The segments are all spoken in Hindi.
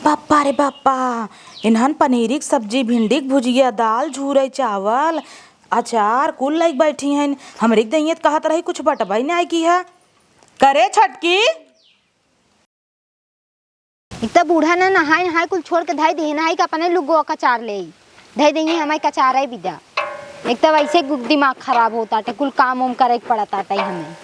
बाप्पा रे बाप्पा, इन्हन पनीरी की सब्जी, भिंडी की भुजिया, दाल झूरे, चावल, अचार कुल लाइक बैठी हैं। हमरे दइयत कहत रही कुछ बटवाई नहीं की है करे छटकी। एक तो बूढ़ा ना नहाय नहाय कुल छोड़ के धाई दे नहाई का अपने लुगो कचार ले धाई देंगे हमारे कचार है विदा। एक तो वैसे दिमाग खराब होता है, कुल काम उम करे पड़ता है हमें।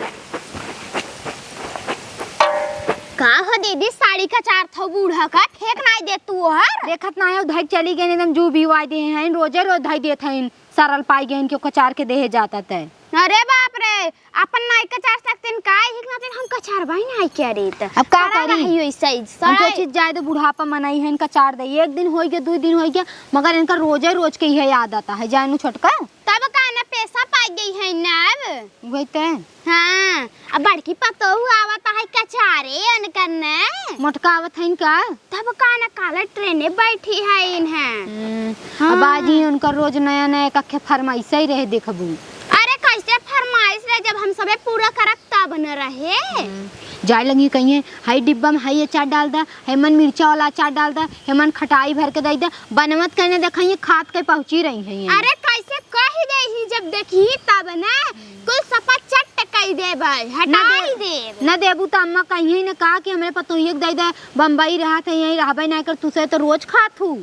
का हो दीदी साड़ी का चार थो बूढ़ा का ठेक नहीं दे तू हर देखत ना है धाई चली गई एकदम जू भी वाई दे हैं रोजे रोज धाई देत हैं सरल पाई गए इनके कचार के देहे जाता है। अरे बाप रे अपन नहीं कचार सकते का हिक ना हम कचार भाई नहीं क्या रे त अब का करी यो सही हम तो चीज जाए तो बुढ़ापा मनाई है इनका चार दे एक दिन हो गया 2 दिन हो गया मगर इनका रोजे रोज के ही याद आता है जानु छोटका तब का ना पैसा पाई गई है ना अब वही तो हां अब बड़की पतोहू आवता है कचारे अन करने मोटका आवत है इनका तब का ना काला ट्रेने बैठी है इन्हें अब आज ही उनका रोज नया नया कखे फरमाइश ही रहे देखबू। अरे कैसे फरमाइश रहे जब हम सबे पूरा करक्ता बन रहे जाए लगी कहीं हाई डिब्बा में हाई अचार डाल दा हेमन मिर्चा वाला अचार डाल दा हेमन खटाई भर के दे दा बनमत कहने देखिए खाद के पहुंची रही है। अरे कैसे कह दे ही जब देखी तब ना कुल सपा चट कह दे भाई हटाई दे न देबू तो अम्मा कहीं ने कहा कि हमरे पतोहिए दे दे बम्बई रहा था यहीं रहबे नहीं कर तुसे तो रोज खात हूँ।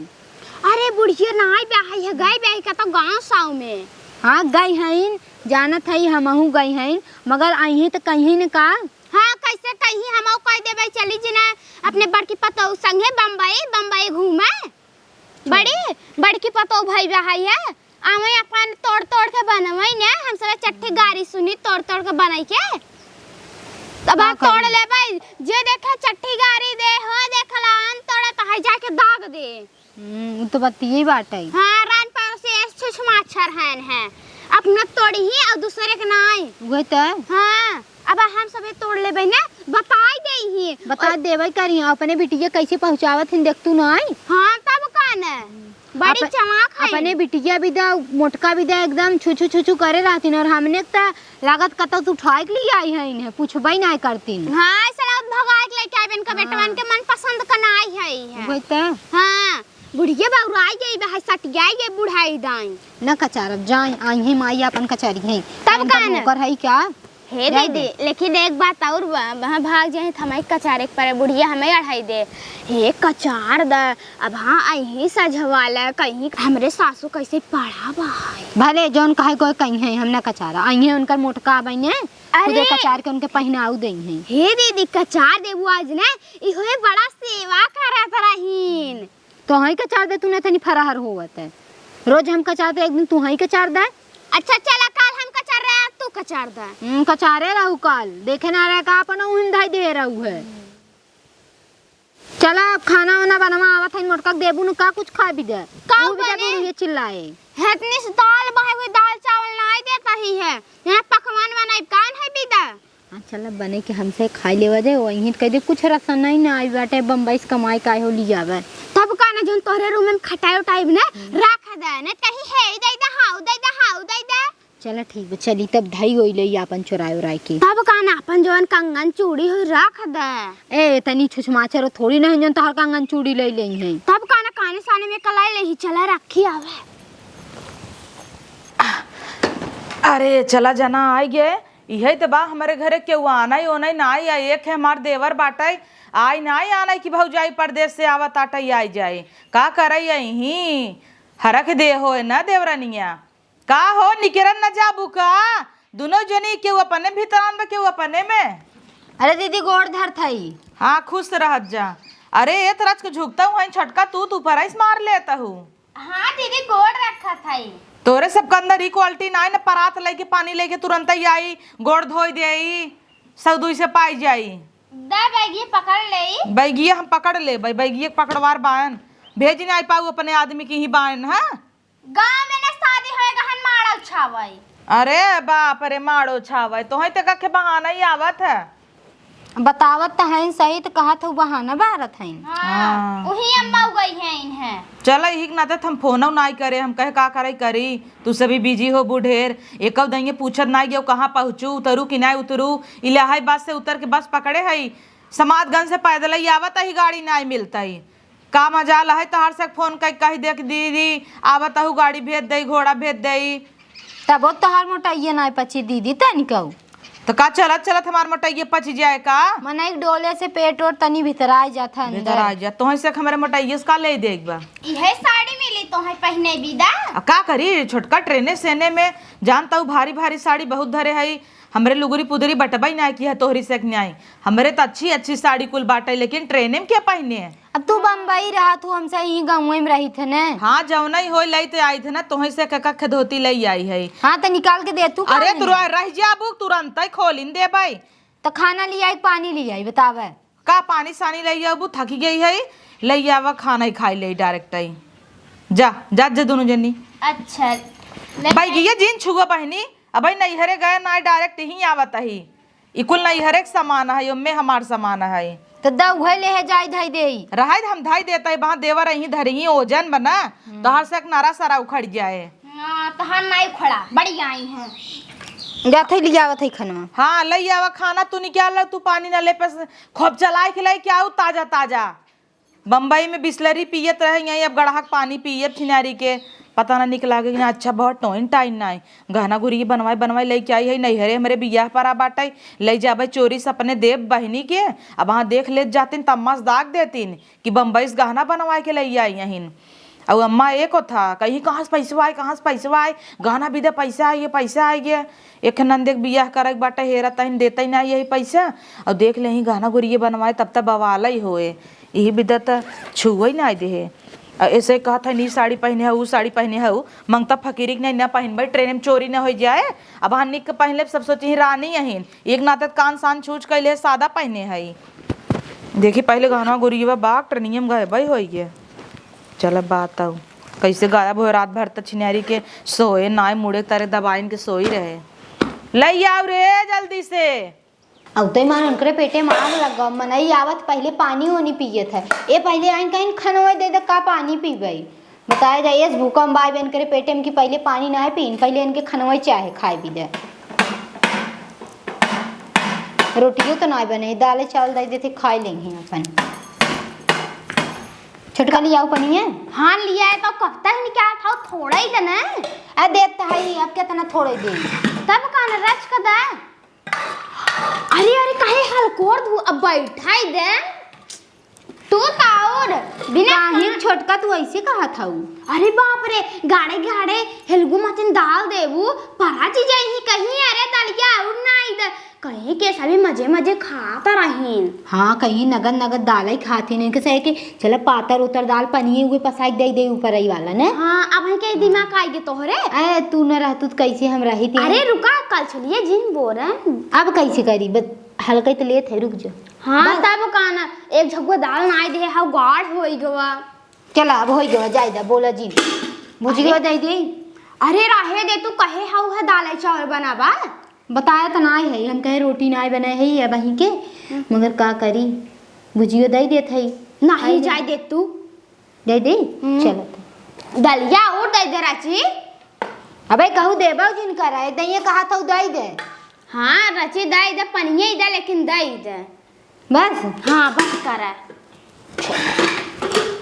अरे बुढ़िया नहीं ब्याही है गई ब्याही का तो गांव साव में हाँ गई हैं जानत है हमहू गई हैं मगर आई तो कहीं ने कहा हाँ कैसे कहीं हम कह देबे चली जी ना अपने बड़की पतोह संगे बम्बई घूमे बड़की पतोह भाई ब्याही है आवे अपन तोड़ तोड़ के बनवई ने हम सब चट्टी गाड़ी सुनी तोड़ तोड़ के बनाई के तब तोड़ ले भाई जे देखे चट्टी गाड़ी दे हो देखला अन तोड़े तो है जाके दाग दे तो बतिये बात है। हां रान पर से छुछ माछर है अपना तोड़ी ही और दूसरे के नहीं वही तो हां अब हम सबे तोड़ लेबे ना बताई दे ही बता देबे करी अपने बिटिया कैसे पहुंचावत हैं देख तू नहीं। हां तब का ना बड़ी चमाक है अपने बिटिया भी दा मोटका भी दा एकदम छुछु छुछु करे रहती और हमने त लागत कत तू उठाए के लिए आई है इन्हें पूछबई नहीं करती। हां साला भगाए के लेके आइबन का बेटवन के मन पसंद का नहीं है वही तो हां बुढ़िया बाउराई गई बे सट गई ये बुढ़ाई दाई न कचारब जाए आई है माई अपन कचरी है तब का न कर है क्या हे दीदी लेकिन एक बात और वहां भाग जाए थमाई कचारे पर बुढ़िया हमें अढ़ाई दे हे कचार द अब हां आई ही सजवाला कहीं हमरे सासू कैसे पढ़ा भाई भले जोन कहे कोई कहीं है हमने कचारा आई है उनका मोटका बई ने खुदे कचार के उनके पहनाऊ देई है। हे दीदी कचार देबू आज ने इहो बड़ा सेवा करत रहीन तो हई कचार दे तूने तनी फराहर होवत है रोज हम कचार दे एक दिन तू हई कचार दे। अच्छा चला कल हम कचार रहे तू कचार दे कचारे रहू कल देखे ना रहे का अपन उंधाई दे रहू है। चला अब खाना वाना बनवा आवत है मोटका देबू न का कुछ खा भी दे का भी दे ये चिल्लाए हेतनी से दाल बहे हुई दाल चावल नहीं देता ही है यहां पकवान बनाई कान है बीदा। हां चल बने के हमसे खाई लेवा दे वही कह दे कुछ रसन नहीं ना आई बाटे बम्बई से कमाई काहे हो ली जावे तब का ना जोन तोरे रूम में खटाई उठाई ने रख दे ने कहीं है दे दे हाउ दे चल ठीक है चली तब ढाई होई ले अपन चुराई उराई के तब का ना अपन जोन कंगन चूड़ी हो रख दे ए तनी छुछमाचर थोड़ी नहीं जोन तोहर कंगन चूड़ी ले लेई है तब का ना काने साने में कलाई ले ही चला रखी आवे। अरे चला जना आई गे यही तो बा हमारे घरे केहू आना ही ओना ना आई एक है हमार देवर बाटे आई नहीं आना कि भौजाई परदेश से आवत आटे आई जाए का करई यही हरख दे हो ना देवरनिया का हो निकरन न जाबू का दोनों जनी केहू अपने भीतरान में केहू अपने में। अरे दीदी गोड़ धर थई हाँ खुश रहत जा। अरे ये तरह के झुकता हूँ छटका तू पर मार लेता हूँ। हां दीदी गोड़ रखा था तोरे सब के अंदर इक्वालिटी ना न परात लेके पानी लेके तुरंत ही आई गोड़ धोई दे सब दुई से पाई जाई दा बैगी पकड़ ले बैगिया हम पकड़ ले बैगिया पकड़वार बान भेज नहीं पाऊ अपने आदमी की ही बान है गांव में ना शादी होएगा हन माड़ा छावई। अरे बाप रे माड़ो छावई तो है तक के बहाना ही आवत है बतावत तो है सही तो कहा था बहाना भारत है। हां वही अम्मा गई है इन्हें चल ही ना हम फोन नहीं करे हम कहे का करे करी तू सभी बिजी हो बुढ़ेर एक देंगे पूछत नहीं गयो कहाँ पहुँचू उतरू कि नहीं उतरू इलाहाबाद से उतर के बस पकड़े है समाजगंज से पैदल ही आवत ही गाड़ी नहीं मिलता ही का मजाल है तोहार से फोन कर कही देख दीदी आवत हूँ गाड़ी भेज दई घोड़ा भेज दई। तब तोहार मोटाइए ना पची दीदी तनी कहू तो का चलत चलत हमार मोटाइये पच जाए का? मन एक डोले से पेट और तनी भीतर आ जाता भीतर आ जा तो से हमारे मोटाइये का ले देख बा। यह साड़ी मिली तो है पहने विदा। अब का करी छोटका ट्रेने सेने में जानता हूँ भारी भारी साड़ी बहुत धरे है। हमरे लुगरी पुदरी बटबाई ना की है तोहरी से न्याय। हमरे तो अच्छी अच्छी साड़ी कुल बाटे लेकिन ट्रेने में क्या पहने है? अब तू बम्बई रहा तू हमसे यही गाँव में रही थे न। हाँ जौना ही हो लई तो आई थे ना तुही से कख धोती लई आई है। हाँ तो निकाल के दे तू। अरे तू रह जा बुक तुरंत ही खोलिन दे भाई। तो खाना लिया पानी लिया बतावे का पानी सानी लई अब थकी गई है लई आवा खाना ही खाई ले डायरेक्ट ही जा जा जा दोनों जनी। अच्छा भाई ये जीन छुआ बहनी अब नहीं हरे गए ना डायरेक्ट ही आवत ही इकुल नहीं हरे सामान है उम्मे हमार सामान है तो दउहे ले जाई धाई दे रहा हम धाई देता है वहाँ देवर ही धरी ओजन बना तो हर से नारा सारा उखड़ जाए। तो हम नहीं खड़ा बड़ी आई हैं जाते लिया आवत है खाना। हाँ लई आवा खाना तू निकाल तू पानी न ले पे खूब चलाए खिलाई क्या हो ताजा ताजा। बम्बई में बिस्लरी पियत रहे यहीं अब गड़ाहक पानी पियत खिनारी के पता ना निकला कि ना अच्छा बहुत टोइन टाइन ना गहना गुरी बनवाई बनवाई लेके आई है नहीं हरे हमारे बियाह पर आ बाटे ले जाबे चोरी से अपने देव बहनी के अब वहाँ देख ले जातीन तम्मास दाग देतीन कि बम्बई से गहना बनवाए के ले आई यहीं। और अम्मा एक था कहीं कहाँ से पैसा आए कहाँ से पैसा आए गहना भी दे पैसा आई गया एक नंदे के बियाह करे बाटे हेरा तहन देते ही ना यही पैसा और देख ले गहना गुरिये बनवाए तब तक बवाला ही होए यही बिदत छुआ ही ना दे। ऐसे कहा था नी साड़ी पहने है साड़ी पहने है मंगता फकीरी नहीं ना पहन भाई ट्रेन में चोरी ना हो जाए। अब हाँ निक पहले सब सोची रानी यहीं एक नाते कान सान छूच कैले सादा पहने है देखी पहले गहना गुरिया बाग ट्रेनिंग में गए भाई हो गया। चल बात आऊ कैसे गायब हो रात भर तक छिनारी के सोए ना मुड़े तारे दबाइन के सोई रहे लई आओ रे जल्दी से। अब तो मान उनके पेटे मार लगा मनई आवत पहले पानी होनी पियत है ये पहले आइन कहीं खनवा दे दे का पानी पीबई बताया जाए इस भूकंप आए बन करे पेटे में कि पहले पानी ना पीन पहले इनके खनवा चाहे खाए भी दे रोटियों तो ना बने दाल चावल दे देते खाई लेंगे अपन। छोटका लिया पनी है। हाँ लिया है तो कब तक निकाल था थोड़ा ही देना अरे देता है अब क्या तना थोड़े दे तब कान रच का दा। अरे अरे काहे हलकोर दू अब बैठाई दे तू ताउर बिना ही छोटका तू ऐसे कहा था अरे बाप रे गाड़े गाड़े हेलगु मतिन दाल देबू परा चीज ही कहीं अरे दलिया और नहीं दे कहीं के सभी मजे मजे खाता रहीन। हाँ कहीं नगद नगद दाल ही खाती नहीं कैसे कि चलो पातर उतर दाल पनिए हुए पसाई दे दे ऊपर आई वाला ने। हाँ अब है के दिमाग आएगे तोहरे अरे तू न रहतू तो कैसे हम रही थी। अरे रुका कल चलिए जिन बोल रहे अब कैसे करी बस हल्का तो ले थे रुक जा। हाँ तब काना एक झगुआ दाल ना दे हाउ गाढ़ होई गवा चला अब हो गया जायदा बोला जी बुझ गया दे दे। अरे रहे दे तू कहे हाउ है दाल चावल बनाबा बताया तो ना है हम कहे रोटी ना बनाए है या वहीं के मगर का करी बुझियो दे देत है नहीं जाय दे तू दे दे चलो दलिया और दे दे राची अबे कहू देबो जिन करा है दइए कहा था दे दे। हाँ राची दे पनिए दे लेकिन दे बस हाँ बस करा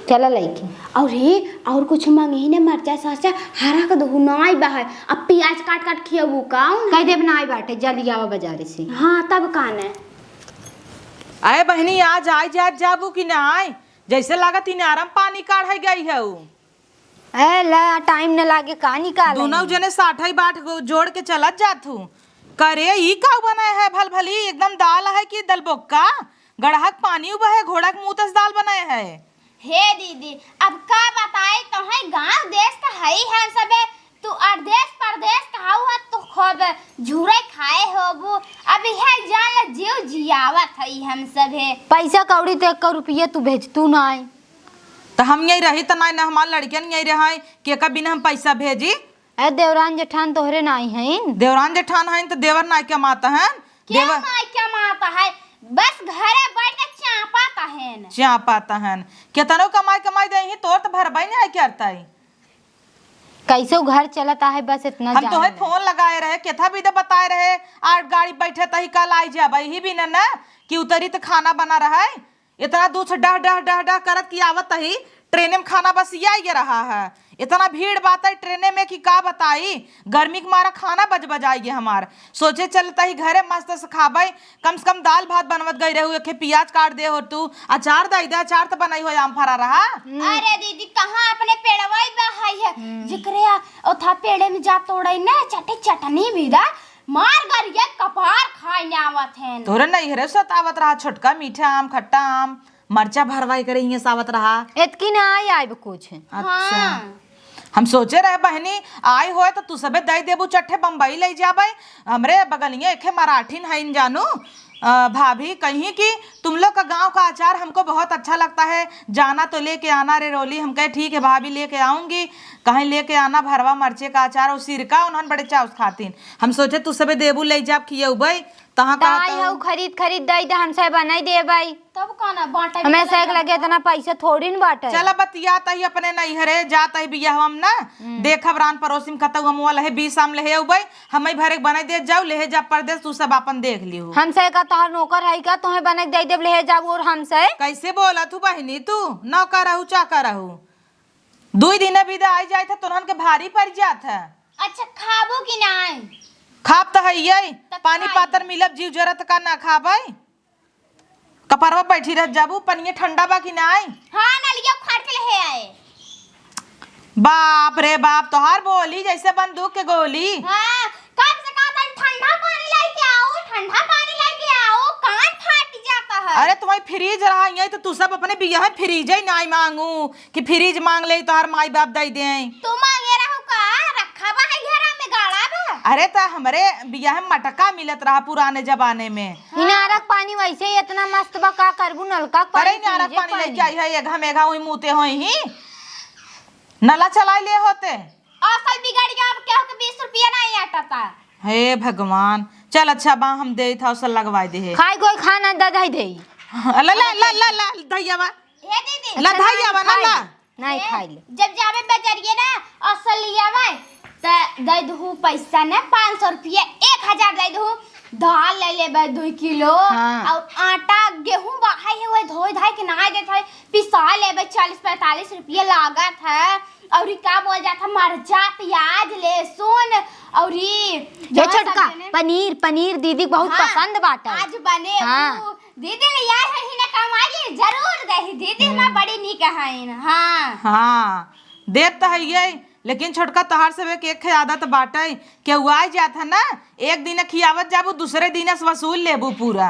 चला लइके और हे और कुछ मांगे ने मरचा साचा हरा का दहु नाई बाहर अब प्याज काट काट खियाबू काउन कह दे बनाई बाटे जल्दी आवा बाजार से। हाँ तब कान है अरे बहनी आज आई जा जाबू कि ना आए जैसे लागत इन आराम पानी काढ़ गई है ए ला टाइम न लागे का निकाल दोनों जने 60 बाट जोड़ के चलत जात हूँ करे ई का बनाए है भल भली एकदम दाल है कि दलबोक्का गड़हक पानी उबा है घोड़ा के मुंह तस दाल बनाए है। हे दीदी अब का बताए तो है गांव देश का है ही है सबे तू अरदेश परदेश कहाऊ है तू खूब झूरे खाए होबू अब है जान जीव जियावत है हम सबे पैसा कौड़ी तो 1 रुपया तू भेज तू ना आए तो हम यही रही तो ना हमारे लड़कियन यही रहे कि का बिना हम पैसा भेजी। ए देवरान जेठान तोहरे नाई हैं देवरान जेठान है तो देवर ना क्या माता है देवर क्या माता है बस घरे बैठ के चापाता है केतनो कमाई कमाई दे ही तोर तो भरबाई नहीं है करता है कैसे घर चलता है बस इतना हम तो फोन लगाए रहे केथा भी तो बताए रहे 8 गाड़ी बैठे तही कल आई जा भाई ही भी ना कि उतरी तो खाना बना रहा है इतना दूर से डह डह डह डह करत की आवत ही ट्रेने में खाना बस ये रहा है। इतना भीड़ बात है ट्रेने में कि का बताई, गर्मी के मारा खाना बजाएगी हमार। सोचे चलता ही घरे मस्त से खाबे, कम से कम दाल भात बनवत गई रहू, एक प्याज काट दे हो तू, अचार दे दे, अचार तो बनाई हो आम फरा रहा। अरे दीदी कहाँ अपने पेड़वाई बहाई है जिक्रे ओथा पेड़े में जा तोड़े ना चटे चटनी भी दा मार गरिया कपार खाए ने आवत है। तोरे नहीं हरे सतावत रहा, छोटका मीठा आम खट्टा आम मरचा भरवाई करे हिये सावत रहा। इतकी ना आई कुछ। अच्छा हम सोचे रहे बहनी आई होए तो तू सबे दई देबू चट्ठे बम्बई ले जाबे। हमरे बगलिए एक मराठीन है जानू भाभी कहीं कि तुम लोग का गांव का अचार हमको बहुत अच्छा लगता है, जाना तो लेके आना रे रोली। हम कहे ठीक है भाभी लेके आऊंगी, कहीं लेके आना भरवा मरचे का अचार और सिरका उन्होंने बड़े चाव खातीन। हम सोचे तू सबे देबू ले जाब खियौबै तहाँ का हऊ खरीद दई दे हमसे बनाई दे भाई तब काना बाटे हमें सही लगे इतना पैसा थोड़ी न बाटे। चला बतियाता ही अपने नहीं हरे जाता ही बिया हम ना देखब रान पड़ोसी खतौ हम वाला है 20 आम ले उबै हम भरे बनाई दे जाऊ ले जा परदेश तू सब अपन देख लियो। हमसे का तोहर नौकर है का तुम्हें बनाई दे दे ले जाऊ और हमसे कैसे बोला तू बहनी तू नौकर रहू चाकर रहू 2 दिन विदा आई जाए था तुरंत के भारी पड़ जात है। अच्छा खाबो कि नहीं खाब तो है ये पानी पातर मिलब जीव जरत का ना खाबै कपरवा बैठी रह जाबू पनिए ठंडा बा कि नहीं। हां नलिया फाड़ के ले आए। बाप रे बाप तोहार बोली जैसे बंदूक के गोली। हां कब से कहा था ठंडा पानी लेके आओ ठंडा पानी लेके आओ कान फाट जाता है। अरे तुम्हारी फ्रीज रहा यही तो तू सब अपने बिया है फ्रीज ही नहीं मांगू कि फ्रीज मांग ले तोहार माई बाप दई दे तू मांगे रहू का रखा बा है घरा में गाड़ा बा। अरे तो हमरे बिया है मटका मिलत रहा पुराने जमाने में। इनारक पानी वैसे ही इतना मस्त बा का करबू नलका अरे नारक पानी लेके आई है एक मेघा हुई मुते होई ही नला चलाई ले होते असल बिगड़ गया अब क्या हो के 20 रुपया नहीं आटा। हे भगवान चल अच्छा बा हम दे था उसे लगवाई दे खाई कोई खाना ददाई दे ला ला ला ला ला धैया बा हे दीदी ला धैया बा ना ला नहीं खाई ले जब जावे बजरिए ना असल लिया भाई त दे दहू पैसा ना 500 रुपया 1000 दे दहू दाल ले ले 2 किलो और आटा गेहूं बहाई है वो धोई धाई के नहा देत है पिसा ले 40-45 रुपया लागत है और का बोल जाता मरचा प्याज लहसुन और ये छोटका पनीर दीदी बहुत पसंद बाटा आज बने दीदी ले आए है ही ना कमाई जरूर गई दीदी मैं बड़ी नी कहाइन। हां हाँ देत तो है ये लेकिन छोटका तोहार से एक आदत बाटे के उआई जात है ना एक दिन खियावत जाबू दूसरे दिन से वसूल लेबू पूरा।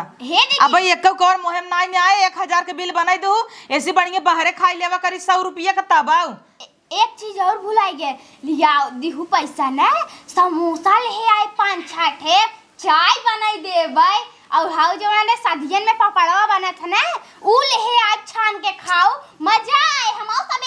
अब एक और मुहिम नहीं आए 1000 के बिल बनाई दू ऐसी बढ़िया बहरे खाई लेवा करी 100 रुपया का तबाऊ। एक चीज और भुलाई गए लिया दिहू पैसा ना समोसा ले आए 5-6 ठे चाय बनाई देबै और हाउ जवाने सदियन में पपड़वा बना था ना ऊ ले आज छान के खाओ मजा आए हम सब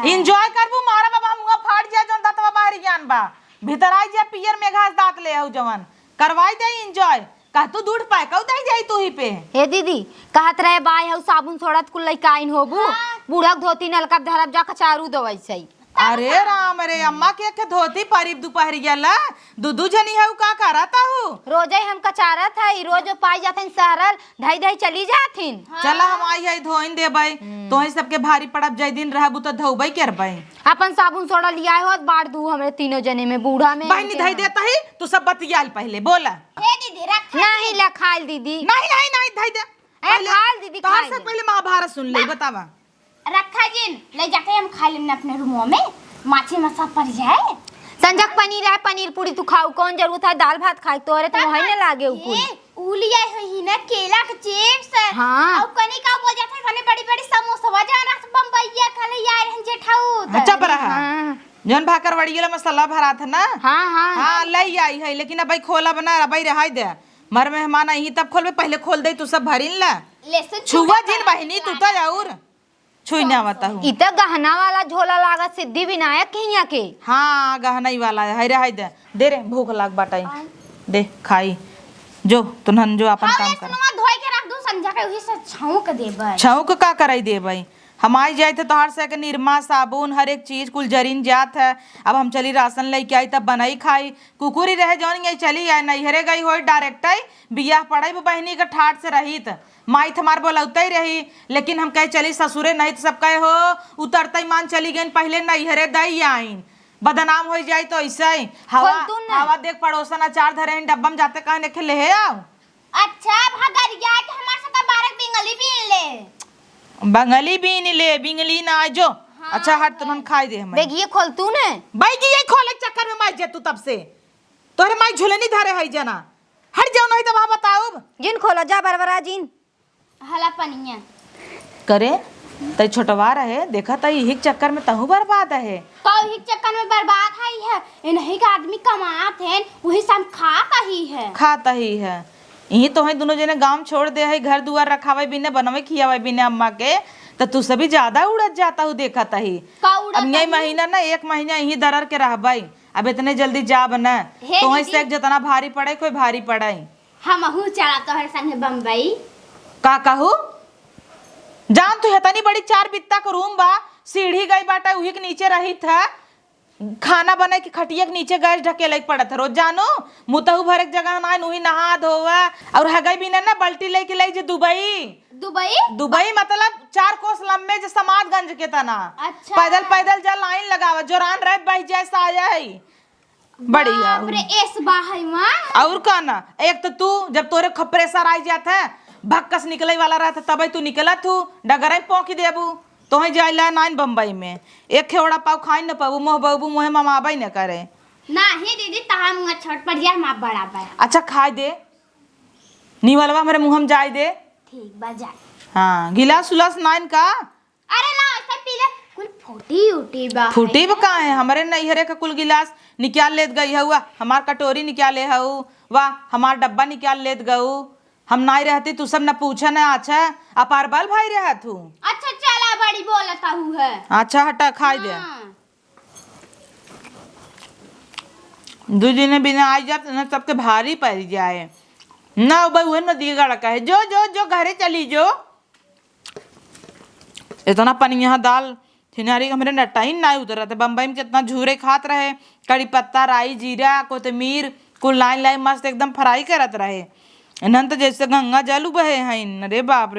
एंजॉय करबू मारा बाबा मुंह फाड़ जा जन दांतवा बाहर ज्ञान बा भीतर आई जा पियर में घास दांत ले आउ जवन करवाई दे एंजॉय कह तू दूध पाए कऊ दई जाई तू ही पे। हे दीदी कहत रहे बाय हउ साबुन छोड़त कुल लइकाइन होबू बूढ़ा धोती नलका धरब जा कचारू दवाई सही। अरे राम रे अम्मा के धोती परीब दोपहर गेला दूधू जनी है का करता हूँ रोजे हम कचारत है रोज पाई जाथिन सहरल ढाई ढाई चली जाथिन। चला हम आई है धोइन देबै तोही सबके भारी पड़ब जय दिन रहबू तो धोबै करबै अपन साबुन सोडा लिया होत बाड़ दू हमरे तीनों जने में बूढ़ा में बहनी धई देता ही तू सब बतियाल पहले बोला। हे दीदी रख नहीं ला खाल दीदी नहीं धई दे खाल दीदी तोहर से पहले महाभारत सुन ले बतावा रखा जिन ले जाके हम खा लेने अपने रूमों में माछी मसा पड़ जाए। संजक पनीर है पनीर पूरी तू खाऊ कौन जरूरत है दाल भात खाए तोरे तो मोहई न लागे उलिया ही ना केला के चिप्स हां और कनी का बोल जाता है बड़ी-बड़ी समोसा जाना बम्बईया खाले यार हम जेठाऊ अच्छा पर जौन भाकरवाड़ी वाला मसाला भरा था ना हां लई आई है लेकिन अब खोला बना रबई रहाई दे मर मेहमान आई तब खोलबे पहले खोल दे तू सब भरिन ला छुआ जिन बहनी तू तो और छुई ना आवता हूँ इतना गहना वाला झोला लागा सिद्धि विनायक कहिया के। हाँ गहना ही वाला है रे दे रे भूख लाग बाटाई दे खाई जो तुनहन जो अपन काम कर धोई के रख दू संजा के उही से छौंक देबै छौंक का कराई देबै हम आई जाए थे तोहार से के निरमा साबुन हर एक चीज कुल जरीन जात है। अब हम चली राशन लेके आई तब बनाई खाई कुकुरी रहे जौन यही चली आई नैहरे गई हो डायरेक्ट आई बियाह पड़ाई बहनी के ठाट से रही माई हमार बोलौते ही रही, लेकिन हम कहे चली ससुरे नहीं तो सब कहे हो उतरते ही मान चली गई पहले नैहरे दई आईन बदनाम हो जाए तो ऐसे ही हवा देख पड़ोसन अचार धरे डब्बा में जाते कहे देखे ले आओ। अच्छा भगरिया के हमार से बारक बिंगली बीन ले बंगली बीन ले बिंगली ना आ जो। हाँ, अच्छा हट तुम खाई दे हमें बेगिए खोल तू ने बैगी ये खोले चक्कर में मार जे तू तब से तोरे माई झूले नहीं धरे है जना हट जाओ नहीं तो वहां बताओ जिन खोला जा बरबरा जिन हला पनिया करे तई छोटवा रहे देखा तई हिक चक्कर में तहु बर्बाद है तो ही चक्कर में बर्बाद है नहीं का आदमी कमात है वही सब खाता ही है यही तो है दोनों जने गांव छोड़ दे है घर दुआर रखावे बिना बनवे खियावे बिना अम्मा के तो तू सभी ज्यादा उड़त जाता हूँ देखा तही अब यही महीना ना 1 महीना यही दरर के रह भाई अब इतने जल्दी जा बना तो से जितना भारी पड़े कोई भारी पड़े हमहू चला तो हर संगे बम्बई का कहू जान तू हेतनी बड़ी 4 बित्ता का रूम बा सीढ़ी गई बाटा उही के नीचे रही था खाना बने की खटिया के नीचे गैस ढकेले पड़त रोज जानो मुतहु भर एक जगह ना उही नहा धोवा और हगई भी ना बल्टी लेके ले जे दुबई मतलब 4 कोस लंबे जे समाजगंज के तना। अच्छा। पैदल जा लाइन लगावा जोरान रह बह जैसा आया है बढ़िया एस बाहई मां और का ना एक तो तू जब तोरे प्रेशर आई जात है भक्कस निकले वाला रहता तब तू निकला तू डगरे पौकी देबू तो जाइला नाइन बम्बई में एक खेवड़ा पाव खाई न पाबू मोह बाबू मोहे ममाबई न करे नहीं दीदी तहा मुंह छोट पर जा मां बड़ा बा अच्छा खाई दे नीवलवा मेरे मुंह में जाई दे ठीक बा जा। हां गिलास उलास नाइन का अरे ला ऐसा पीले कुल फूटी बा फूटी बा का है हमारे नैहरे का कुल गिलास निकाल लेत गई हुआ हमार कटोरी निकाले हऊ वाह हमार डब्बा निकाल लेत गऊ हम नहीं रहती तू सब न पूछा न अच्छा अपार बल भाई रहा तू। अच्छा चला बड़ी बोलता हूँ है अच्छा हटा खाई दे दो दिन बिना आई जाते न सबके भारी पड़ जाए ना भाई न दी गड़का है जो जो जो घरे चली जो इतना पानी यहाँ दाल थिनारी का मेरे नट्टा ही ना उतर थे बम्बई में कितना झूरे खात रहे कड़ी पत्ता राई जीरा कोतमीर कुल लाइन मस्त एकदम फ्राई करत रहे नन तो जैसे गंगा जल बहे हैं रे बाप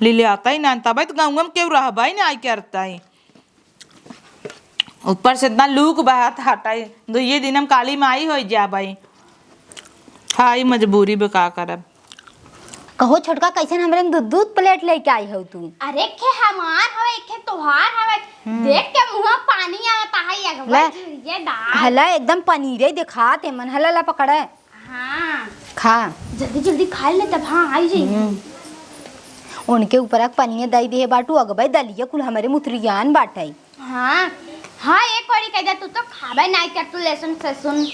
लीले आता ही ना तब तो गंगा में क्यों रह भाई ना आई करता है ऊपर से इतना लूक बहात हटाई तो ये दिन हम काली माई हो जा भाई हाई मजबूरी में का करब कहो छोटका कैसे हमरे दूध प्लेट लेके आई हो तू अरे खे हमार हवे खे तोहार हवे देख के मुंह पानी आवता है अगवा ये दाल हला एकदम पनीरे दिखाते मन हला ला पकड़े हां खा जल्दी खा ले तब हाँ आई जाइए उनके ऊपर पनिया दई दे बाटू अगबई दलिया कुल हमारे मुथरियान बाटाई हाँ हाँ एक कोड़ी कह दे तू तो खाबे नहीं कर तू लहसुन से सुन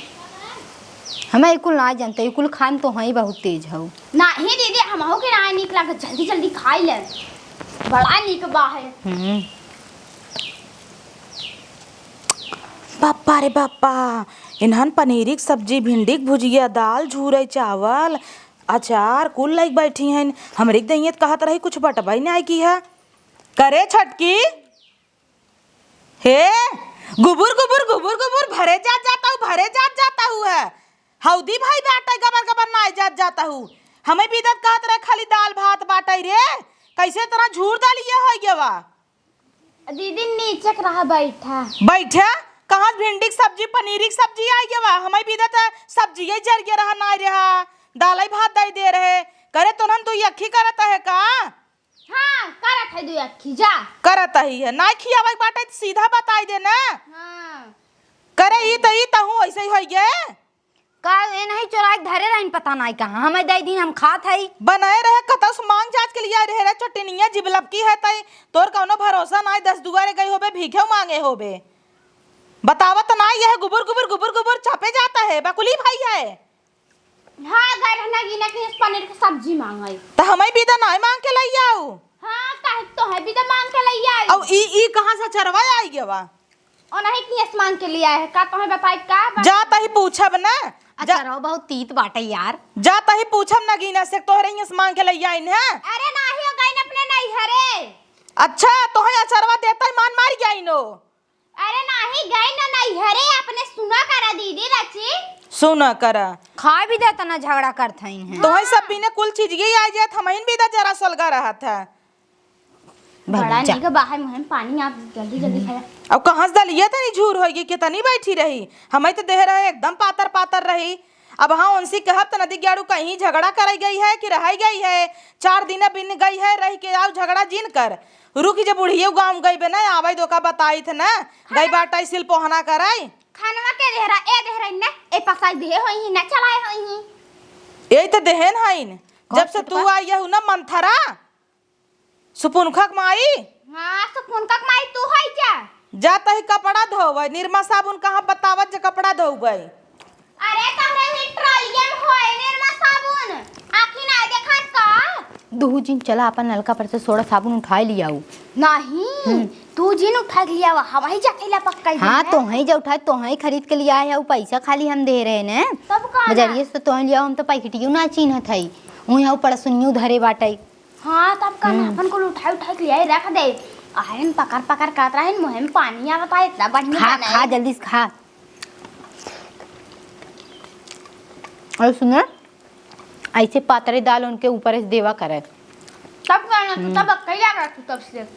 हमें कुल ना जानते कुल खान तो हई बहुत तेज हो नहीं दीदी हमहु के ना निक लागे जल्दी खाई ले बड़ा निक बा है बापा रे बापा इन्हन पनीरी की सब्जी भिंडी की भुजिया दाल झूरे चावल अचार कुल लाइक बैठी हैं हमरे दहियत कहत रही कुछ बटबाई नहीं आई की है करे छटकी हे गुबुर गुबुर गुबुर गुबुर भरे जाता हूँ है हौदी भाई बाटा गबर ना जाता हूँ हमें बीदत कहत रहे खाली दाल भात बाटाई रे कैसे तरह झूर डालिए हो गया दीदी नीचे रहा बैठा कहाँ भिंडी की सब्जी पनीर की सब्जी आई गया हमें भी देता सब्जी ही जर गया रहा ना रहा दाल भात दे दे रहे करे तो नन तू अखी करता है का हाँ करत है दू अखी जा करता ही है ना खियावे बाटे सीधा बताई दे ना हाँ करे ई तो हूं ऐसे ही हो गए का ए नहीं चोरा के धरे रहन पता नहीं कहां हमें दई दिन हम खात हई बनाए रहे कतस मांग जांच के लिए रहे चटनिया जिबलब की है तई तोर कौनो भरोसा नहीं 10 दुआरे गई होबे भीखे मांगे होबे बतावत ना यह गुबुर छपे जाता है बकुली भाई है हाँ घर ना गिना के पनीर की सब्जी मांगई तो हमें भी तो नहीं मांग के लई आओ हाँ काहे तो है भी तो मांग के लई आई अब ई कहां से चरवा आई गवा और नहीं कि मांग के लिए है का तो है बताई का जाता ही पूछब ना अच्छा रहो बहुत तीत बाटे यार जाता ही पूछब ना गिना से तोहरे ही मांग के लई आई है अरे नाही हो गई अपने नहीं हरे अच्छा तो है अचरवा देता ही मान मार गई नो। अरे नाही गई ना नहीं हरे अपने सुना करा दीदी रची सुन कर खा भी देता ना झगड़ा करता है तो है सब बिने कुल चीज ये आ जाए हमइन भी दा जरा सलगा रहा था। बड़ा नहीं का बाहर मुहम पानी आप जल्दी जल्दी खाया। अब कहाँ से दलिए तनी झूर होगी कितनी बैठी रही हमें तो देह रहे एकदम पातर पातर रही। अब हाँ उनसे कहब तो नदी गाड़ू कहीं झगड़ा कराई गई है कि रह गई है 4 दिन बिन गई है रह के आओ झगड़ा जिन कर रुकी जब बुढ़िया गाँव गई बे ना आवाई धोखा बताई थे ना गई बाटा सिल पोहना कराई खानवा के देहरा ए देहरा न ए पकाई दे होई न चलाए होई यही तो देहन हईन जब से तू आई है ना मंथरा सुपुनखक माई। हां सुपुनखक माई तू होई जाता ही कपड़ा धोवे निरमा साबुन कहाँ बतावत जे कपड़ा धोवे। अरे तमरे ही ट्रॉलिया में होए निरमा साबुन आखी ना देखत का 2 दिन चला अपन नलका पर से सोडा साबुन उठा लिया नहीं तू जिन उठा लिया हम ही जाकेला पक्का। हाँ तो ही जो उठाए तो ही खरीद के लिया है पैसा खाली हम दे रहे ने तब का बजरिए से तो लिया हम तो पैकेटियो ना चिन्हत है वही पड़सुनियो धरे बाटे। हाँ तब का अपन को उठा उठा के लिया रख दे आहन पकड़ पकड़ काट रहे मुहम पानी आवता है इतना बढ़िया खा खा जल्दी से खा। और सुन ऐसे पातरे दाल उनके ऊपर से देवा करे तब करना तू तब अकेला कर तू तब से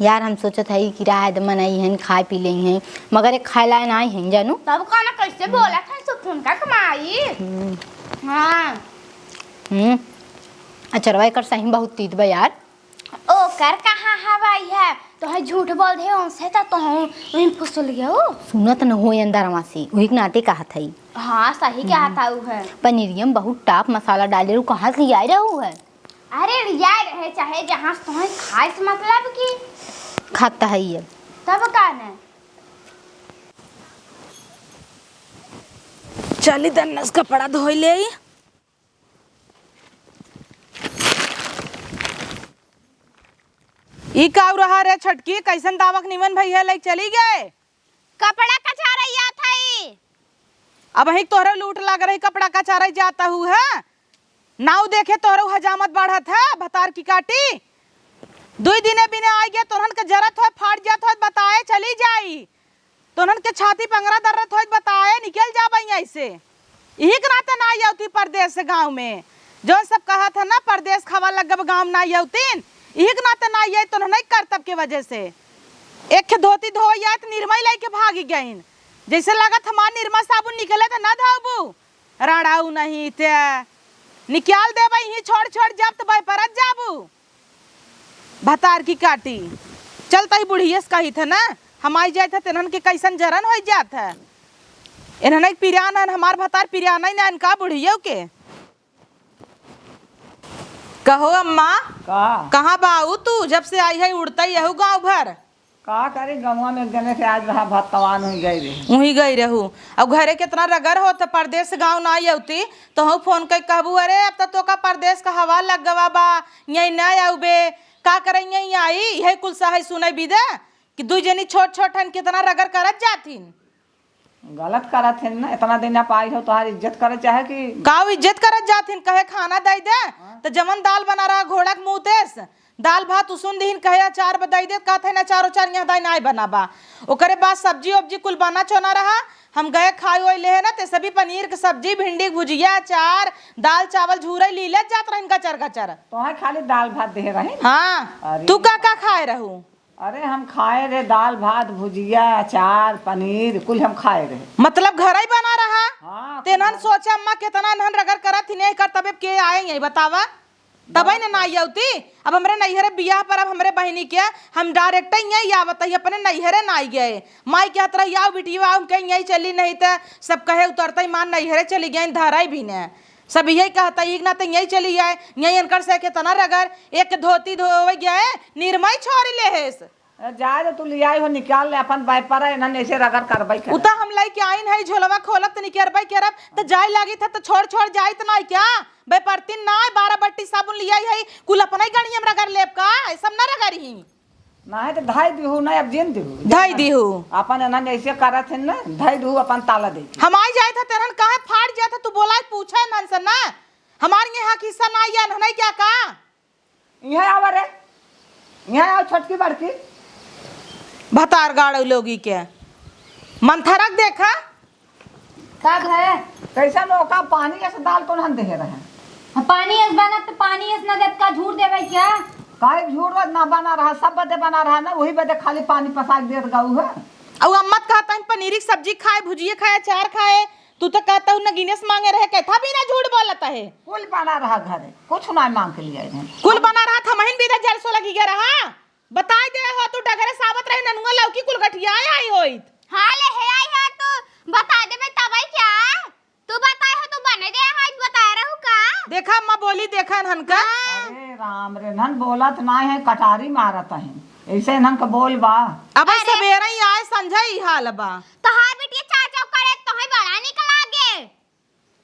यार हम सोचत है कि रात मनाई हैं खाए पी ले हैं मगर एक खाए लाए ना हैं जानू तब का ना कैसे बोला था सुपुन का कमाई। हाँ अचरवाई कर सही बहुत तीत बा यार ओ कर कहाँ हवाई है तो है झूठ बोल दे उनसे तो वहीं फुसल गया हो सुनत न हो अंदर मासी वही के नाते कहा था हाँ सही क्या था वो है पनीरियम बहुत टॉप मसाला डाले कहाँ से आई रहू है। अरे यार रहे चाहे जहाँ से तुम्हें खाए से मतलब की खाता है ये तब का ना चली दन्नस कपड़ा धोई ले ई का रहा रे छटकी कैसन दावक निमन भैया लाइक चली गए कपड़ा कचा रही था अब ही तोहरे लूट लग रही कपड़ा कचारे जाता हूँ है नाव देखे तोहरे हजामत बढ़त है भतार की काटी 2 दिने बिने आ गए तोहन के जरत हो फाट जात हो बताए चली जाई तोहन के छाती पंगरा दर्रत हो बताए निकल जाबई ऐसे यही के नाते ना आती परदेश से गाँव में जो सब कहा था ना परदेश खावा लगब गाँव ना आतीन यही के नाते ना आई तो नहीं करतब के वजह से एक धोती धो या तो निर्मय लाई के भागी गईन जैसे लगा हमार निर्मा साबुन निकले तो ना धाबू राड़ाऊ नहीं ते निकाल दे ही छोड़ छोड़ जब तो परत जाबू भतार की काटी चलता ही बुढ़िया से कही थे ना हम आई जाए थे तेनहन के कैसन जरन हो जात है इन्हन पिरान हमार भतार पिराना ही ना इनका बुढ़िया के कहो अम्मा कहाँ बाऊ तू जब से आई है उड़ता ही यहू गाँव भर का करे गवा में गने से आज रहा भतवान हो गई रे वही गई रहू अब घरे कितना रगर हो तो परदेश से गाँव ना आई तो हूँ फोन कर कहबू अरे अब तो का परदेश का हवा लग गवा बा यही न आऊ बे का करे यही आई यही कुल सही सुने बीदे कि 2 जनी छोट छोट हन कितना रगर करत जाथिन गलत करत है ना इतना दिन आप आई हो तुम्हारी इज्जत करे चाहे कि गाँव इज्जत करत जाथिन कहे खाना दे दे तो जमन दाल बना रहा घोड़ा के मुँह तेस दाल भात उसन दीन कहे अचार बदाई दे कहते ना चारो चार यहाँ दाई नाई बनाबा ओकरे बाद सब्जी उब्जी कुल बना चोना रहा हम गए खाए ओए ले है ना ते सभी पनीर के सब्जी भिंडी के भुजिया अचार दाल चावल झूरे ली ले जात रही गचर गचर तुम्हें खाली दाल भात दे रहे हाँ तू का खाए रहू अरे हम खाए रहे दाल भात भुजिया अचार पनीर कुल हम खाए रहे मतलब घर ही बना रहा हाँ तेनहन सोचे अम्मा कितना नहन रगर करत ही नहीं कर तबे के आए यही बतावा तबई ना आई आती अब हमरे नैहरे बियाह पर अब हमरे बहनी के हम डायरेक्ट यही आवत ही अपने नैहरे ना आई गए माई के हतरा आओ बिटिया आओ कहीं यही चली नहीं तो सब कहे उतरता ही मान नैहरे चली गए धराई भी ने सब यही कहता ही ना तो यही चली जाए यही अनकर से के तना रगर एक धोती धोवे गया निर्मय छोड़ ले हेस जाए तू ले आई हो निकाल ले अपन व्यापार है ऐसे रगड़ करबई कर उता हम लाई के आइन है झोलवा खोलक त निकरबई करब त जाय लागी था तो छोड़ छोड़ जाई त नहीं क्या बे परतिन ना 12 बट्टी साबुन लियाई है कुल अपना ही गणी हम रगड़ लेब का सब ना रगड़ी ना है तो धाई दिहू ना अब जेन दिहू धाई दिहू अपन एना ऐसे करत है ना धाई दिहू अपन ताला दे हम आई जाए था तेरन काहे फाड़ जाए था तू बोला पूछे नन से ना हमार यहाँ किस्सा ना आया नहीं क्या का यहां आवा रे यहाँ आओ छोटकी बड़की। भतार गाड़ लोगी के मंथरक देखा कब है कैसा नौका पानी ऐसे दाल तो हम दे रहे पानी एस बना तो पानी एस न देत का झूठ देवे क्या? काहे झूठ बात ना बना रहा, सब बदे बना रहा ना, वही बदे खाली पानी पसा के देत गाऊ है। और अम्मा कहता है पनीर की सब्जी खाए, भुजिया खाए, अचार खाए, तू तो कहता हूँ न गिनेस मांगे रहे, कहता भी ना झूठ बोलता है। कुल बना रहा घरे, कुछ ना मांग के लिए आए। कुल बना रहा था महिन भी जलसो लगी गया रहा। बताई दे हो तू डगरे साबत रहे ननुआ लौकी कुल गठिया आई होइत। हां ले है आई है तो बता दे मैं तबाई क्या तू बताए हो, तू बने दे है बता रहू का। देखा अम्मा बोली देखा नहन का। अरे राम रे, नन बोलत ना है, कटारी मारत है ऐसे नन का बोल बा। अब सवेरे ही आए संझा ही हाल बा। तोहार बेटिया चाचा करे तो है बड़ा निकल आगे।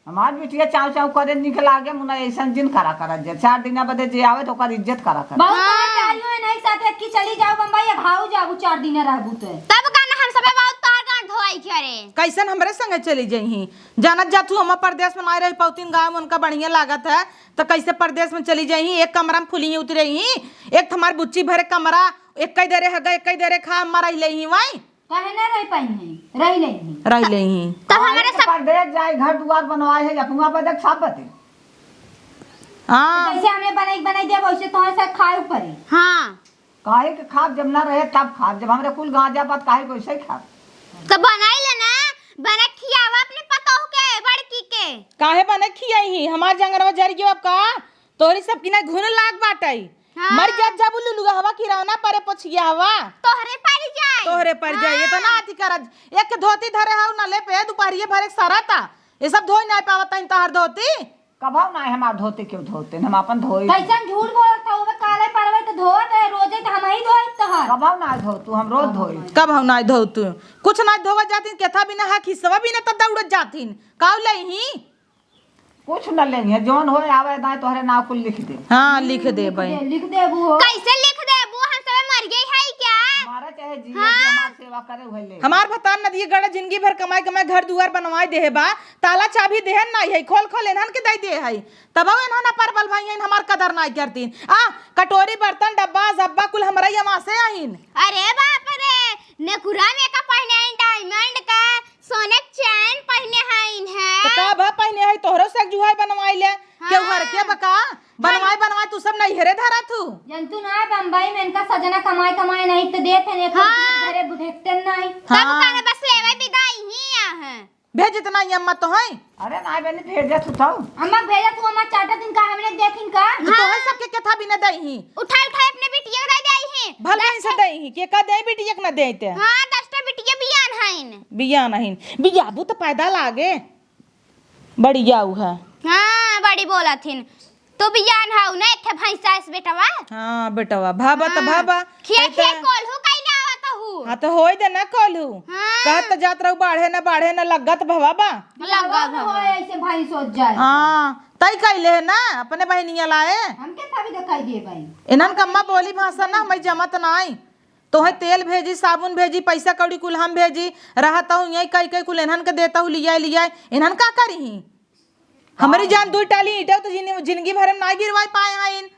हमार बिटिया चाव चाव करे निकल आगे, मुना ऐसा जिन करा करा जे 4 दिन बदे जे आवे तो ओकर इज्जत करा कर। बहुत तैयारी है नहीं साथ की चली जाओ बम्बई या भाऊ जाओ 4 दिन रहबू तो तब गाना हम सबे बहुत तार गांठ धोई करे। कैसन हमरे संगे चली जाई जानत जा तू हम प्रदेश में आए रही पौतीन गांव में उनका बढ़िया लागत है तो कैसे प्रदेश में चली जाई। एक कमरा में फुली उतरे ही, एक हमार बुच्ची भरे कमरा, एक कई दरे हगा एक कई दरे खा मरई ले ही वाई कहे ना रह पाई है रह ले ही तब हमारे सब प्रदेश जाए घर द्वार बनवाए है अपना बदे सब बते। हां जैसे हमने बनाई दे वैसे तो से खाए पड़े। हां काहे के खाब जब ना रहे तब खाब, जब हमरे कुल गांजा बात काहे को ऐसे खाब। तो बनाई ले ना, बना खियावा अपने पता हो के बड़की के काहे बने खियाई ही हमार जंगरवा जर गयो। अब का तोरी सब की ना घुन लाग बाटई। हाँ। मर जा जब लुलुगा हवा की रवना परे पछिया हवा तोहरे पर जाए तोहरे पर जाइए तो ना आती कर एक धोती धरे हाउ ना ले पे दोपहरिए भरे सरता ये सब धोई ना पावता इन तहर धोती कभाव ना है हमार धोते क्यों धोते हम अपन धोई। कैसन झूठ बोलत था ओवे काले परवे तो धोत है रोजे तो हम ही धोइत तहर। कभाव ना धो तू, हम रोज धोई। कब हम ना धो तू कुछ ना धोवा जातीन केथा भी ना हाखी सवा भी ना तब दौड़त जातीन काउ लई कुछ न लेंगे जोन होए आवे दाए तोहरे नाव कुल लिख दे। हां लिख दे भाई लिख दे बू कैसे लिख दे बू हम सब मर गई है क्या। हमारा चाहे जी हमार सेवा करे हुए ले। हमार भतान नदी गड़ा जिंदगी भर कमाई कमाई घर दुआर बनवाए दे बा ताला चाबी देहन नहीं है खोल खोल इन्हन के दई दे है तब इन्हन परबल भाई हैं हमार कदर नहीं करतीन। आ कटोरी बर्तन डब्बा जब्बा कुल हमरा यमा से आइन। अरे बाप रे नेकुरा में का पहने हैं डायमंड का सोने चैन पहने हैं तो का भा पहने है तोहरो से जुहाई बनवाई ले केहू घर के बका बनवाई तू सब नहीं हेरे धरा तू जंतु ना बम्बई में इनका सजना कमाई नहीं तो देते ने घरे बुढ़ेते नहीं तब काने बस लेवे विदाई ही है भेज इतना ही अम्मा तो है। अरे ना बेनी भेज तू तो अम्मा भेजा तू अम्मा 4 दिन का हमने देखिन का तो है सबके केथा भी न दई ही उठाई अपने बिटिया दे दई है भल नहीं से दई ही के का दई बिटिया के न देते। हां 10टा बिटिया बियान हइन बिया नहीं बियाबू तो पैदा लागे बढ़िया उ है। हां बड़ी बोलथिन तू बियान हाउ ना एक भैंसा इस बेटवा। हां बेटवा भाबा तो भाबा खिया कोल्हू कई ना आवत हूं। हां तो होई दे ना कोल्हू हाँ। कहत जात रहू बाढ़े न लगत भवाबा लगा हो ऐसे भाई सोच जाए। हां तई कइले है ना अपने बहनिया लाए हमके तभी दिखाई दे भाई इनन कम्मा बोली भाषा ना हमें जमत नाई तो है तेल भेजी साबुन भेजी पैसा कौड़ी कुल हम भेजी रहता हूँ यही कई कुल इन्हन के देता हूँ लिया इन्हन का करी हमारी जान 2 टाली ईटा तो जिंदगी भर में ना गिरवाई पाए हैं इन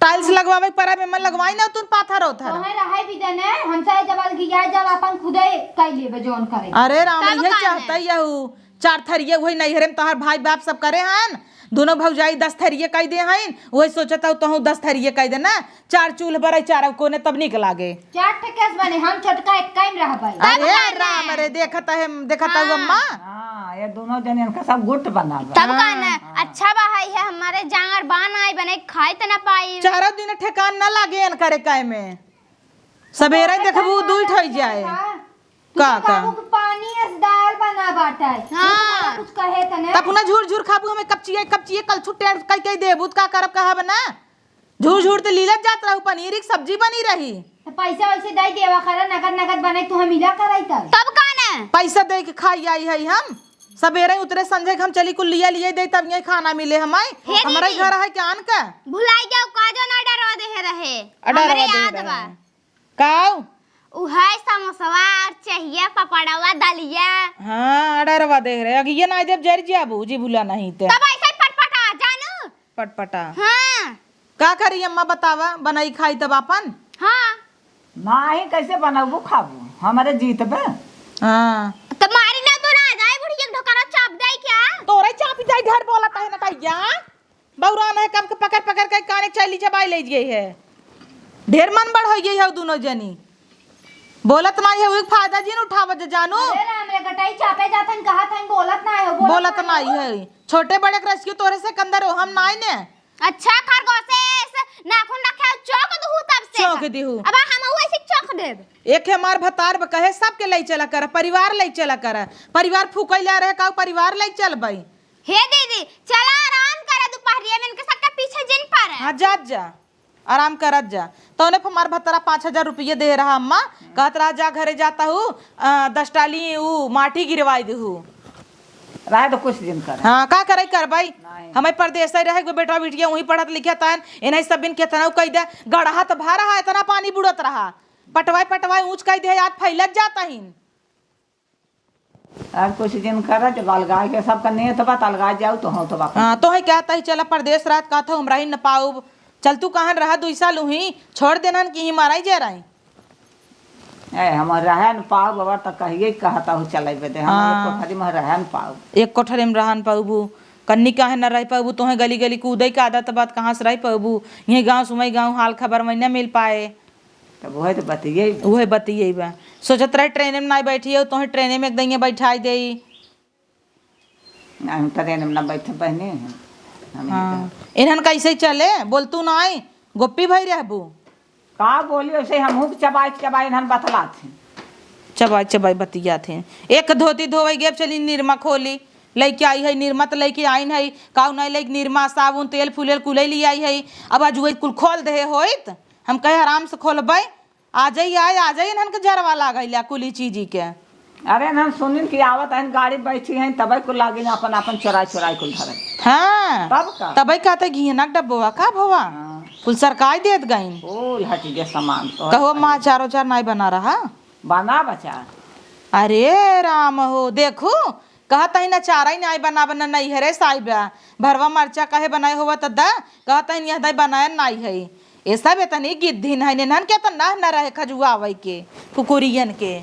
टाइल्स लगवावे परा में मन लगवाई ना तुम पाथर होथर तो है रहाई भी देने हमसे जब गिया जब अपन खुदे कई लेबे जोन करे। अरे राम ये चाहता ही यहू 4 थरिये वही नहीं हरे तोहर भाई बाप सब करे हैं दोनों भौजाई 10 थरिये कह दे हैं वही सोचता हूँ तो 10 थरिये कह दे ना 4 चूल्ह बड़े 4 कोने तब निक लागे 4 ठेकेस बने हम छोटका एक काइम रह भाई। अरे राम अरे देखता है अम्मा हां ये दोनों जन इनका सब गुट बना बा। तब काने अच्छा भाई है हमारे जांगर बान आई बने खाए त ना पाई 4 दिन ठेकान न लागे इन करे काय में सवेरे देखबू दूई ठई जाए का पानी अस दाल बना बाटा है। हां कुछ कहे तने तब पुनः झूर झूर खाबू हमें कपचिए कल छुट्टे कई देबू का करब कहा बना झूर झूर ते लीलत जात रहू पनीर की सब्जी बनी रही तो पैसा वैसे दई देवा करा नगद बने तू हम मिला कराई तब काने पैसा दे के खाई आई है हम सवेरे उतरे संजय हम चली कुल लिया दे तब यही खाना मिले हमारे हमारे घर है क्या का भुलाई जाओ काजो ना डरवा दे रहे अडरवा हमरे दे याद बा काऊ उहाय समोसवा और चाहिए पपड़वा दलिया। हां अडरवा दे रहे अगिए ना देव जर जाबू जी भूला नहीं ते तब ऐसे पटपटा जानू पटपटा हां का करी अम्मा बतावा बनाई खाई तब अपन। हाँ नाही कैसे बनाबू खाबू हमारे जीतबे। हाँ तुम्हारी ना तो ना जाए बुढ़ी एक ढोकरा चाप दे क्या। तोरे चापी जाई ढेर बोलत है ना तैया बौरान है कम के पकड़ पकड़ के काने चली चबाई ले गई है। ढेर मन बढ़ हो गई है दोनों जनी बोलत नहीं है फायदा जी न उठावत जानू। अरे राम रे गटाई चापे जातन कहा था बोलत ना हो बोलत नहीं है छोटे बड़े के रेस्क्यू तोरे से कंदर हो हम नहीं ने। अच्छा खरगोश नाखून रखे चौक दहू तब से चौक दहू। अब हम वैसे चौक देब। एक है मार भतार कहे सबके ले चला कर परिवार ले चला कर परिवार फूकैला रहे का परिवार ले चल भाई। हे दीदी चला आराम करे दोपहरिया में इनके सबके पीछे जिन पर हाँ जा आराम करत जा तो ने हमार भतारा 5,000 रुपये दे रहा अम्मा कहत रहा जा घरे जाता हूँ 10 टाली वो माटी गिरवाई दू। रहे तो कुछ दिन कर। हाँ का करे कर भाई नहीं। हमें परदेश रहे बेटा बिटिया वही पढ़त लिखत तन इन्हें सब बिन केतना कह दे गढ़ा तो भा रहा इतना पानी बुड़त रहा पटवाई ऊंच कह दे याद फैलत जाता ही। अब कुछ दिन कर जब अलगाय के सबका नेत बा अलगाय जाऊ तो हो तो बाप। हाँ तो है कहता ही चला परदेश रात का था हमरा ही न पाऊ चल तू कहाँ रहा 2 साल हुई छोड़ देना कि ही मारा ही जा रही। हमारे रहे न पाऊ बाबा तो कहिए कहता हूँ चलेबे दे हमारे कोठरी में रहे न पाऊ एक कोठरे में रहन पाबू कन्नी काहे न रह पाबू तो गली गली कूदे के आदत बात कहाँ से रह पाबू यही गाँव सुमई गाँव हाल खबर में न मिल पाए तो वही तो बतिए वही बतिए बा सोचत रहे ट्रेन में ना बैठिए तो ट्रेन में एकदम बैठाई दे। हम ट्रेन में न बैठे बहने हाँ इन्हन कैसे चले बोल तू ना आई गोप्पी भाई रहबू का बोलियो से हम चबाई चबाई हन बतला थे चबाई चबाई बतिया थे। एक धोती धोवे गेब चली निरमा खोली लेके आई है निरमा तो लेके आइन है काउ नहीं लेके निरमा साबुन तेल फूलेल कुल ले आई है अब आज वही कुल खोल दे होइत हम कहे आराम से खोलबे आ जाइए इन्हन के झरवा लागल कुली चीजी के। अरे हम सुनिन कि आवत हन गाड़ी बैठी हैं तबे कुल लागिन अपन अपन चोराई कुल धरे। हाँ तब का तबे कहते घिनक डब्बा का भवा कुल सरकाई देत गईन फूल हटी दे सामान तो कहो माँ 4 नहीं बना रहा बना बचा। अरे राम हो देखो कहता ही ना चारा ही नहीं बना नहीं है रे साहिबा भरवा मरचा कहे बनाए हुआ तदा कहता ही नहीं बनाया नहीं है ऐसा बेतनी गिद्धिन है नहन के तो ना रहे खजुआ के कुकुरियन के।